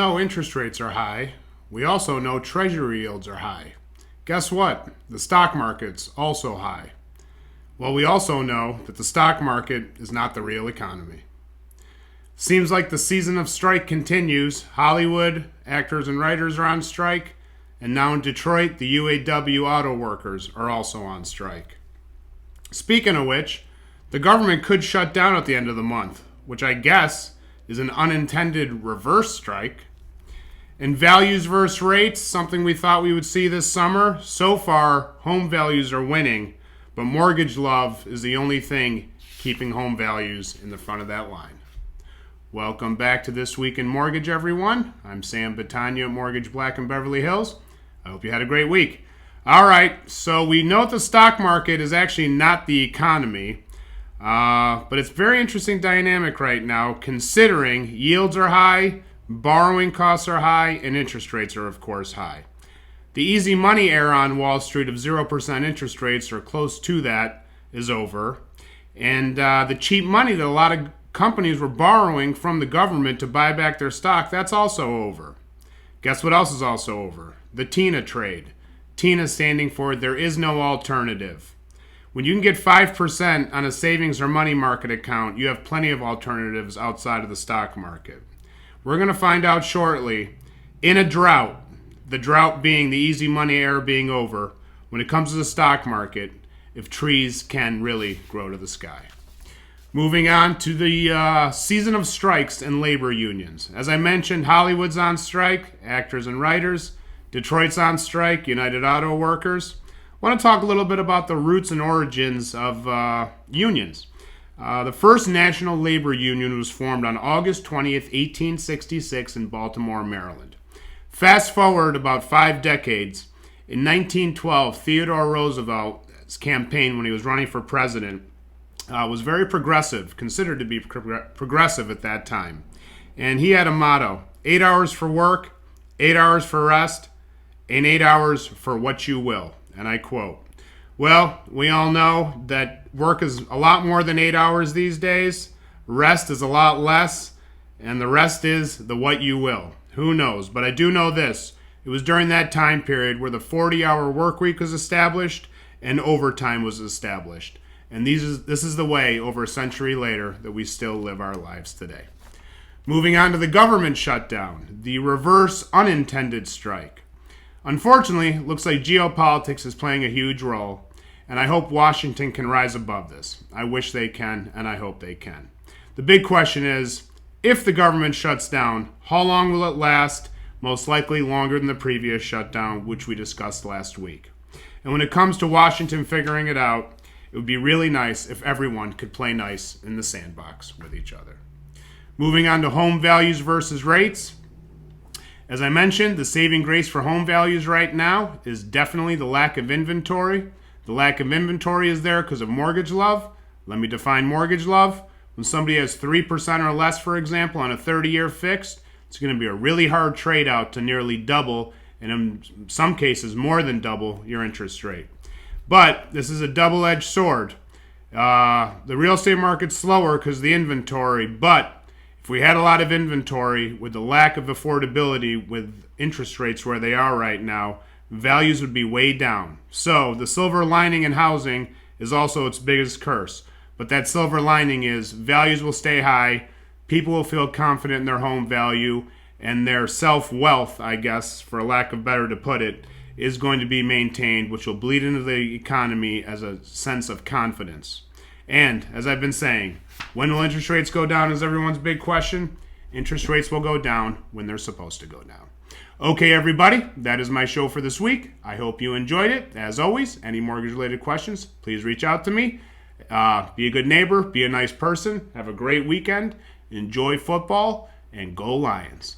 know interest rates are high. We also know treasury yields are high. Guess what? The stock market's also high. Well, we also know that the stock market is not the real economy. Seems like the season of strike continues. Hollywood actors and writers are on strike, and now in Detroit, the UAW auto workers are also on strike. Speaking of which, the government could shut down at the end of the month, which I guess is an unintended reverse strike. And values versus rates, something we thought we would see this summer. So far, home values are winning, but mortgage love is the only thing keeping home values in the front of that line. Welcome back to This Week in Mortgage, everyone. I'm Sam Battaglia at Mortgage Black in Beverly Hills. I hope you had a great week. All right, so we know the stock market is actually not the economy, but it's a very interesting dynamic right now considering yields are high, borrowing costs are high, and interest rates are, of course, high. The easy money era on Wall Street of 0% interest rates or close to that is over. And the cheap money that a lot of companies were borrowing from the government to buy back their stock, that's also over. Guess what else is also over? The TINA trade. TINA standing for there is no alternative. When you can get 5% on a savings or money market account, you have plenty of alternatives outside of the stock market. We're going to find out shortly, in a drought, the drought being the easy money era being over, when it comes to the stock market, if trees can really grow to the sky. Moving on to the season of strikes and labor unions. As I mentioned, Hollywood's on strike, actors and writers. Detroit's on strike, United Auto Workers. I want to talk a little bit about the roots and origins of unions. The first national labor union was formed on August 20th, 1866 in Baltimore, Maryland. Fast forward about 5 decades. In 1912, Theodore Roosevelt's campaign when he was running for president was very progressive, considered to be progressive at that time. And he had a motto, 8 hours for work, 8 hours for rest, and 8 hours for what you will. And I quote, well, we all know that work is a lot more than 8 hours these days. Rest is a lot less. And the rest is the what you will. Who knows? But I do know this. It was during that time period where the 40-hour work week was established and overtime was established. And this is the way, over a century later, that we still live our lives today. Moving on to the government shutdown, the reverse unintended strike. Unfortunately, it looks like geopolitics is playing a huge role, and I hope Washington can rise above this. I wish they can, and I hope they can. The big question is, if the government shuts down, how long will it last? Most likely longer than the previous shutdown, which we discussed last week. And when it comes to Washington figuring it out, it would be really nice if everyone could play nice in the sandbox with each other. Moving on to home values versus rates. As I mentioned, the saving grace for home values right now is definitely the lack of inventory. The lack of inventory is there because of mortgage love. Let me define mortgage love. When somebody has 3% or less, for example, on a 30-year fixed, it's going to be a really hard trade out to nearly double, and in some cases more than double, your interest rate. But this is a double-edged sword. The real estate market's slower because of the inventory, but if we had a lot of inventory with the lack of affordability with interest rates where they are right now, values would be way down. So the silver lining in housing is also its biggest curse. But that silver lining is values will stay high, people will feel confident in their home value, and their self-wealth, I guess, for lack of better to put it, is going to be maintained, which will bleed into the economy as a sense of confidence. And, as I've been saying, when will interest rates go down is everyone's big question. Interest rates will go down when they're supposed to go down. Okay, everybody, that is my show for this week. I hope you enjoyed it. As always, any mortgage-related questions, please reach out to me. Be a good neighbor, be a nice person, have a great weekend, enjoy football, and go Lions.